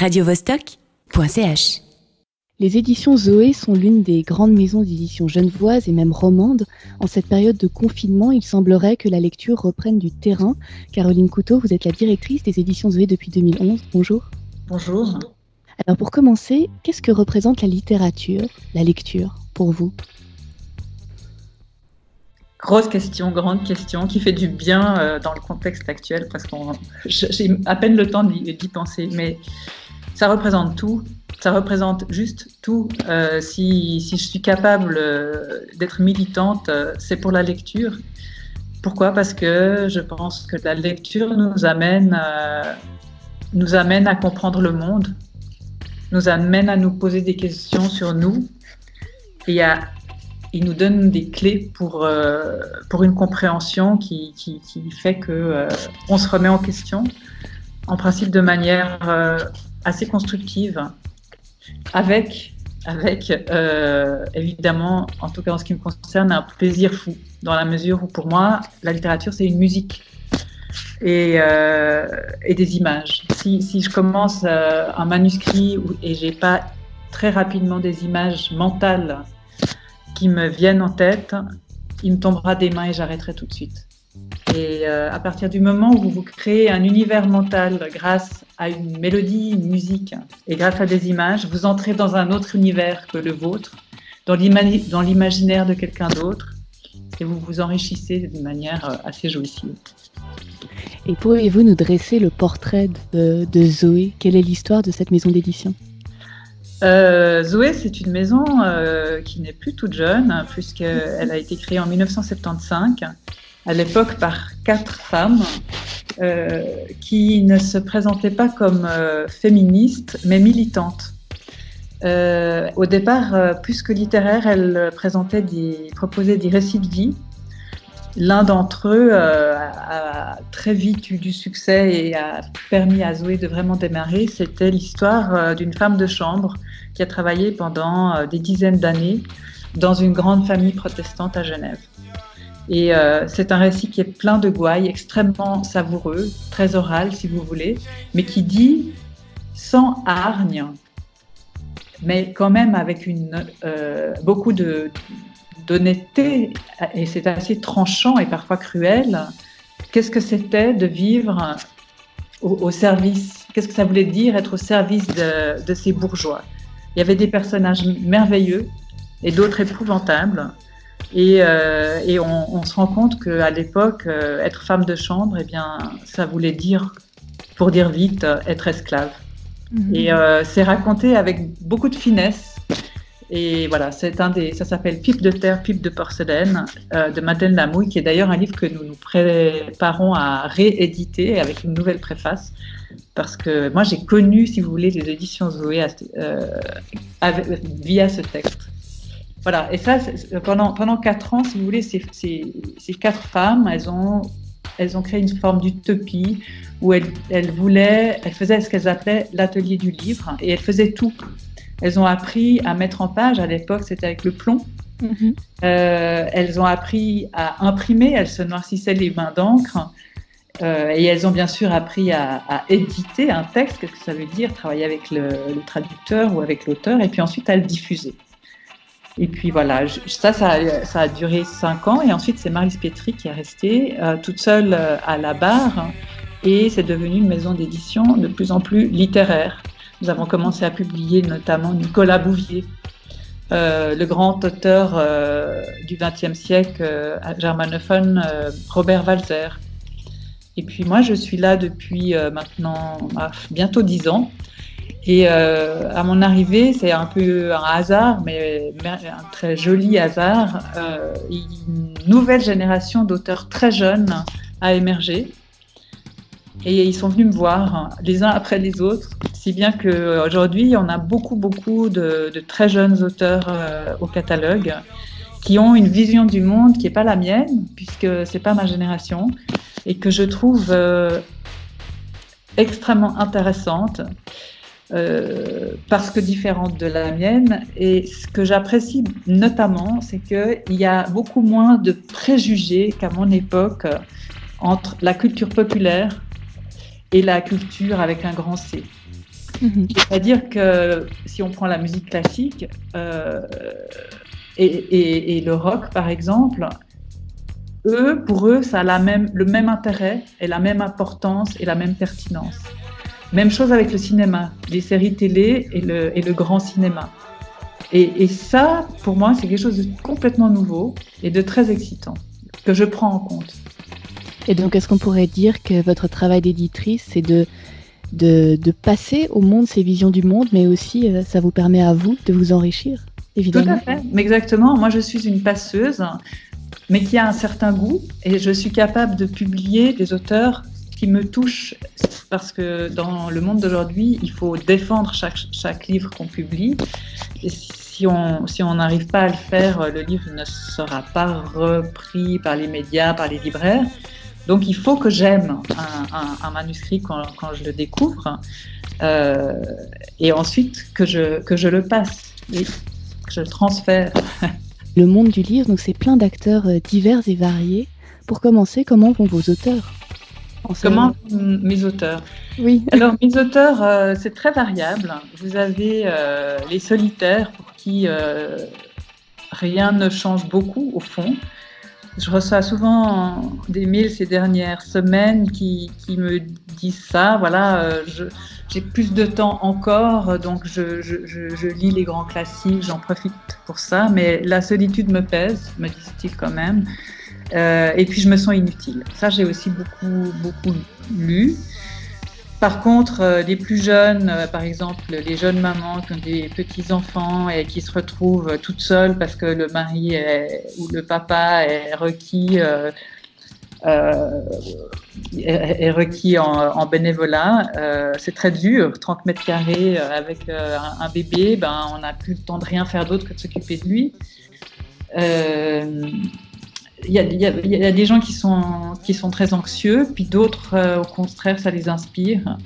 radiovostok.ch. Les éditions Zoé sont l'une des grandes maisons d'édition genevoises et même romandes. En cette période de confinement, il semblerait que la lecture reprenne du terrain. Caroline Couteau, vous êtes la directrice des éditions Zoé depuis 2011. Bonjour. Bonjour. Alors pour commencer, qu'est-ce que représente la littérature, la lecture, pour vous ? Grosse question, grande question, qui fait du bien dans le contexte actuel, parce que j'ai à peine le temps d'y penser, mais ça représente tout. Ça représente juste tout. Si je suis capable d'être militante, c'est pour la lecture. Pourquoi ? Parce que je pense que la lecture nous amène à comprendre le monde, nous amène à nous poser des questions sur nous, et il nous donne des clés pour une compréhension qui fait qu'on se remet en question, en principe de manière assez constructive, avec évidemment, en tout cas en ce qui me concerne, un plaisir fou, dans la mesure où pour moi, la littérature c'est une musique et des images. Si je commence un manuscrit et j'ai pas très rapidement des images mentales qui me viennent en tête, il me tombera des mains et j'arrêterai tout de suite. Et à partir du moment où vous créez un univers mental grâce à une mélodie, une musique, et grâce à des images, vous entrez dans un autre univers que le vôtre, dans l'imaginaire de quelqu'un d'autre, et vous vous enrichissez d'une manière assez jouissive. Et pourriez-vous nous dresser le portrait de Zoé ? Quelle est l'histoire de cette maison d'édition ? Zoé, c'est une maison qui n'est plus toute jeune, puisqu'elle a été créée en 1975, à l'époque par 4 femmes qui ne se présentaient pas comme féministes, mais militantes. Au départ, plus que littéraire, elles proposaient des récits de vie. L'un d'entre eux a très vite eu du succès et a permis à Zoé de vraiment démarrer. C'était l'histoire d'une femme de chambre qui a travaillé pendant des dizaines d'années dans une grande famille protestante à Genève. Et c'est un récit qui est plein de gouailles, extrêmement savoureux, très oral si vous voulez, mais qui dit sans hargne, mais quand même avec beaucoup d'honnêteté, et c'est assez tranchant et parfois cruel. Qu'est-ce que c'était de vivre au service ? Qu'est-ce que ça voulait dire être au service de ces bourgeois ? Il y avait des personnages merveilleux et d'autres épouvantables. Et on se rend compte qu'à l'époque, être femme de chambre, eh bien, ça voulait dire, pour dire vite, être esclave. Mmh. Et c'est raconté avec beaucoup de finesse. Et voilà, ça s'appelle Pipe de terre, pipe de porcelaine, de Madeleine Lamouille, qui est d'ailleurs un livre que nous nous préparons à rééditer avec une nouvelle préface. Parce que moi, j'ai connu, si vous voulez, les éditions Zoé via ce texte. Voilà, et ça, pendant 4 ans, si vous voulez, ces 4 femmes, elles ont créé une forme d'utopie où elles faisaient ce qu'elles appelaient l'atelier du livre, et elles faisaient tout. Elles ont appris à mettre en page, à l'époque c'était avec le plomb. Mmh. Elles ont appris à imprimer, elles se noircissaient les mains d'encre. Et elles ont bien sûr appris à éditer un texte, qu'est-ce que ça veut dire, travailler avec le traducteur ou avec l'auteur, et puis ensuite à le diffuser. Et puis voilà, ça a duré 5 ans, et ensuite c'est Maryse Pietri qui est restée toute seule à la barre, et c'est devenu une maison d'édition de plus en plus littéraire. Nous avons commencé à publier notamment Nicolas Bouvier, le grand auteur du XXe siècle germanophone, Robert Walser. Et puis moi, je suis là depuis maintenant bientôt 10 ans. Et à mon arrivée, c'est un peu un hasard, mais un très joli hasard. Une nouvelle génération d'auteurs très jeunes a émergé. Et ils sont venus me voir les uns après les autres, si bien qu'aujourd'hui, on a beaucoup de très jeunes auteurs au catalogue qui ont une vision du monde qui n'est pas la mienne, puisque ce n'est pas ma génération, et que je trouve extrêmement intéressante, parce que différente de la mienne. Et ce que j'apprécie notamment, c'est qu'il y a beaucoup moins de préjugés qu'à mon époque entre la culture populaire et la culture avec un grand C. C'est-à-dire que si on prend la musique classique et le rock, par exemple, pour eux, ça a le même intérêt et la même importance et la même pertinence. Même chose avec le cinéma, les séries télé et le grand cinéma. Et ça, pour moi, c'est quelque chose de complètement nouveau et de très excitant, que je prends en compte. Et donc, est-ce qu'on pourrait dire que votre travail d'éditrice, c'est de passer au monde ces visions du monde, mais aussi, ça vous permet à vous de vous enrichir, évidemment. Tout à fait, mais exactement. Moi, je suis une passeuse, mais qui a un certain goût, et je suis capable de publier des auteurs qui me touchent, parce que dans le monde d'aujourd'hui, il faut défendre chaque livre qu'on publie. Et si on n'arrive pas à le faire, le livre ne sera pas repris par les médias, par les libraires. Donc il faut que j'aime un manuscrit quand je le découvre, et ensuite que je le passe, et que je le transfère. Le monde du livre, donc c'est plein d'acteurs divers et variés. Pour commencer, comment vont vos auteurs? Comment mes auteurs? Oui. Alors mes auteurs, c'est très variable. Vous avez les solitaires pour qui rien ne change beaucoup au fond. Je reçois souvent des mails ces dernières semaines qui me disent ça. Voilà, j'ai plus de temps encore, donc je lis les grands classiques, j'en profite pour ça. Mais la solitude me pèse, me disent-ils quand même. Et puis je me sens inutile. Ça, j'ai aussi beaucoup lu. Par contre, les plus jeunes, par exemple, les jeunes mamans qui ont des petits-enfants et qui se retrouvent toutes seules parce que le mari ou le papa est requis, en bénévolat, c'est très dur. 30 mètres carrés avec un bébé, on n'a plus le temps de rien faire d'autre que de s'occuper de lui. Il y a des gens qui sont très anxieux, puis d'autres, au contraire, ça les inspire.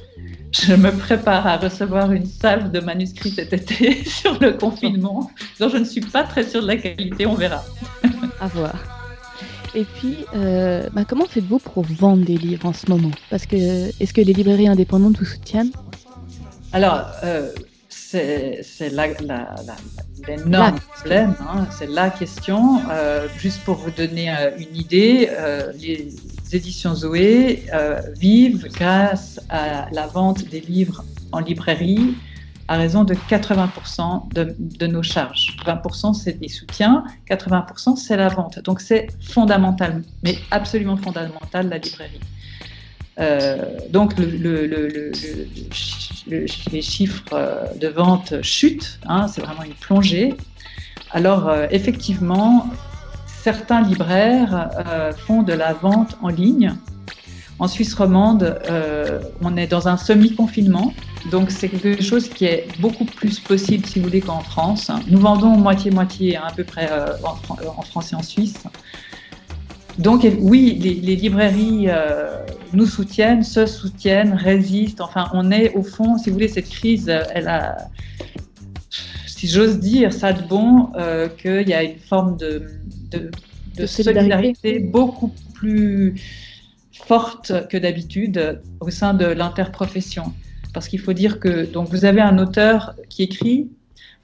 Je me prépare à recevoir une salve de manuscrits cet été sur le confinement, dont je ne suis pas très sûre de la qualité, on verra. À voir. Et puis, comment faites-vous pour vendre des livres en ce moment? Parce que, est-ce que les librairies indépendantes vous soutiennent? Alors, c'est l'énorme problème, hein, c'est la question. Juste pour vous donner une idée, les éditions Zoé vivent grâce à la vente des livres en librairie à raison de 80% de nos charges. 20% c'est des soutiens, 80% c'est la vente. Donc c'est fondamental, mais absolument fondamental, la librairie. Donc les chiffres de vente chutent, hein, c'est vraiment une plongée. Alors effectivement, certains libraires font de la vente en ligne. En Suisse romande, on est dans un semi-confinement, donc c'est quelque chose qui est beaucoup plus possible, si vous voulez, qu'en France. Nous vendons moitié-moitié, à peu près, en France et en Suisse. Donc oui, les librairies nous soutiennent, se soutiennent, résistent. Enfin, on est au fond, si vous voulez, cette crise, elle a, si j'ose dire, ça de bon, qu'il y a une forme de solidarité beaucoup plus forte que d'habitude au sein de l'interprofession. Parce qu'il faut dire que donc vous avez un auteur qui écrit,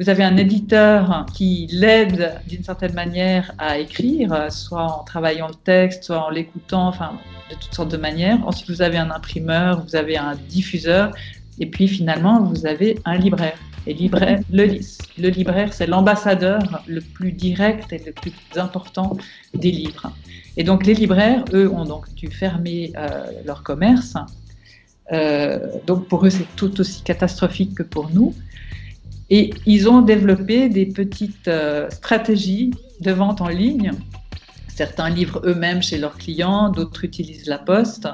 vous avez un éditeur qui l'aide d'une certaine manière à écrire, soit en travaillant le texte, soit en l'écoutant, enfin de toutes sortes de manières. Ensuite, vous avez un imprimeur, vous avez un diffuseur, et puis finalement, vous avez un libraire. Et le libraire, c'est l'ambassadeur le plus direct et le plus important des livres. Et donc les libraires, eux, ont donc dû fermer leur commerce. Donc pour eux, c'est tout aussi catastrophique que pour nous. Et ils ont développé des petites stratégies de vente en ligne. Certains livrent eux-mêmes chez leurs clients, d'autres utilisent la poste.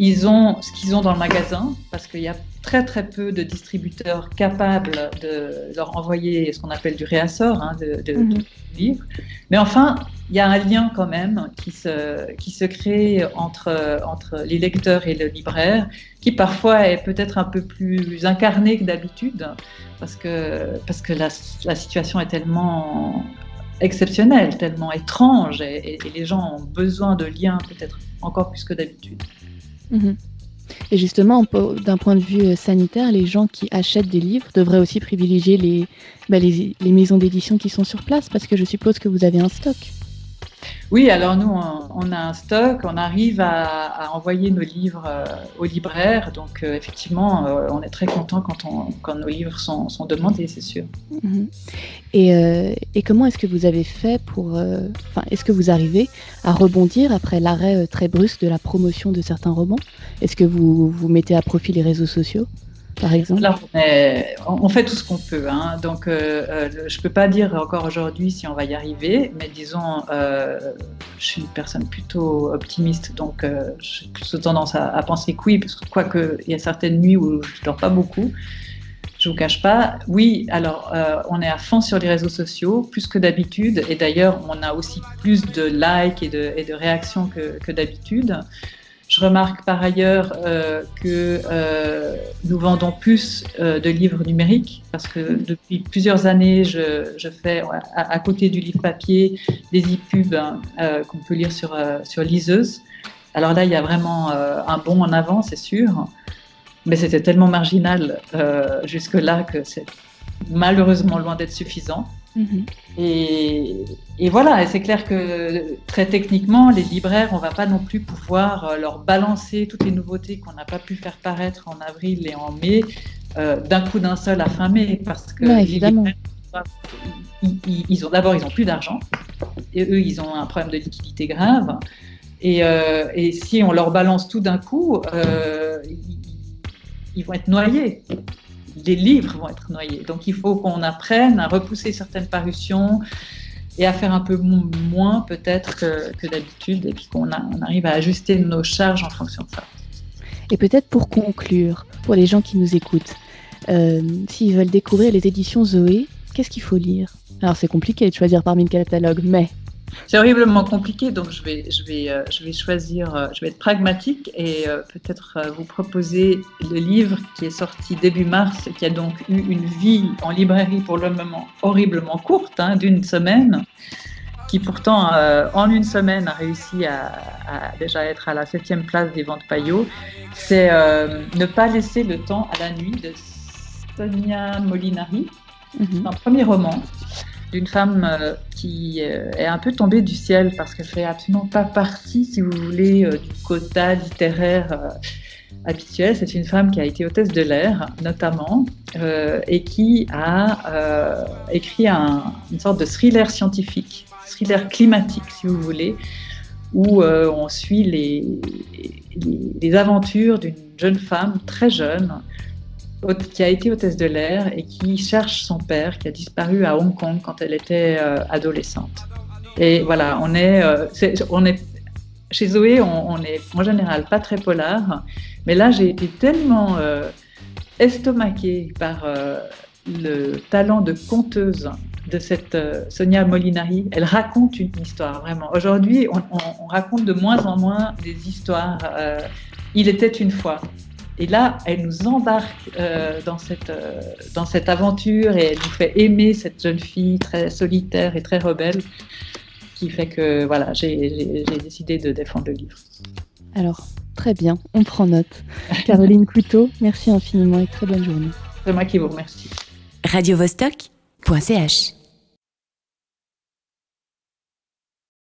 Ils ont ce qu'ils ont dans le magasin, parce qu'il y a très très peu de distributeurs capables de leur envoyer ce qu'on appelle du réassort, hein, de livres. Mais enfin, il y a un lien quand même qui se crée entre les lecteurs et le libraire, qui parfois est peut-être un peu plus incarné que d'habitude, parce que la situation est tellement exceptionnelle, tellement étrange, et les gens ont besoin de liens peut-être encore plus que d'habitude. Mmh. Et justement, d'un point de vue sanitaire, les gens qui achètent des livres devraient aussi privilégier les maisons d'édition qui sont sur place, parce que je suppose que vous avez un stock. Oui, alors nous, on a un stock, on arrive à envoyer nos livres aux libraires, donc effectivement, on est très content quand nos livres sont demandés, c'est sûr. Mmh. Et comment est-ce que vous avez fait est-ce que vous arrivez à rebondir après l'arrêt très brusque de la promotion de certains romans? Est-ce que vous mettez à profit les réseaux sociaux, par exemple? Alors, on fait tout ce qu'on peut, hein. Donc je ne peux pas dire encore aujourd'hui si on va y arriver, mais disons, je suis une personne plutôt optimiste, donc j'ai plutôt tendance à penser que oui, parce que quoique il y a certaines nuits où je ne dors pas beaucoup, je ne vous cache pas. Oui, alors on est à fond sur les réseaux sociaux, plus que d'habitude, et d'ailleurs on a aussi plus de likes et de réactions que d'habitude. Je remarque par ailleurs que nous vendons plus de livres numériques parce que depuis plusieurs années, je fais à côté du livre papier des e-pubs qu'on peut lire sur liseuse. Alors là, il y a vraiment un bond en avant, c'est sûr, mais c'était tellement marginal jusque-là que c'est malheureusement loin d'être suffisant. Mmh. Et voilà, et c'est clair que très techniquement, les libraires, on ne va pas non plus pouvoir leur balancer toutes les nouveautés qu'on n'a pas pu faire paraître en avril et en mai d'un coup d'un seul à fin mai, parce que ouais, évidemment. ils ont plus d'argent, et eux, ils ont un problème de liquidité grave, et si on leur balance tout d'un coup, ils vont être noyés. Les livres vont être noyés. Donc, il faut qu'on apprenne à repousser certaines parutions et à faire un peu moins peut-être que d'habitude, et puis qu'on arrive à ajuster nos charges en fonction de ça. Et peut-être pour conclure, pour les gens qui nous écoutent, s'ils veulent découvrir les éditions Zoé, qu'est-ce qu'il faut lire? Alors, c'est compliqué de choisir parmi le catalogue, mais... C'est horriblement compliqué, donc je vais choisir, je vais être pragmatique et peut-être vous proposer le livre qui est sorti début mars et qui a donc eu une vie en librairie pour le moment horriblement courte, d'une semaine, qui pourtant en une semaine a réussi à déjà être à la 7e place des ventes Payot. C'est Ne pas laisser le temps à la nuit de Sonia Molinari. C'est un premier roman d'une femme qui est un peu tombée du ciel parce qu'elle fait absolument pas partie, si vous voulez, du quota littéraire habituel. C'est une femme qui a été hôtesse de l'air, notamment, et qui a écrit une sorte de thriller scientifique, thriller climatique, si vous voulez, où on suit les aventures d'une jeune femme très jeune, qui a été hôtesse de l'air et qui cherche son père qui a disparu à Hong Kong quand elle était adolescente. Et voilà, on est chez Zoé, on est en général pas très polar, mais là j'ai été tellement estomaquée par le talent de conteuse de cette Sonia Molinari. Elle raconte une histoire, vraiment. Aujourd'hui, on raconte de moins en moins des histoires. Il était une fois. Et là, elle nous embarque dans cette aventure et elle nous fait aimer cette jeune fille très solitaire et très rebelle, qui fait que voilà, j'ai décidé de défendre le livre. Alors, très bien, on prend note. Caroline Couteau, merci infiniment et très bonne journée. C'est moi qui vous remercie. radiovostok.ch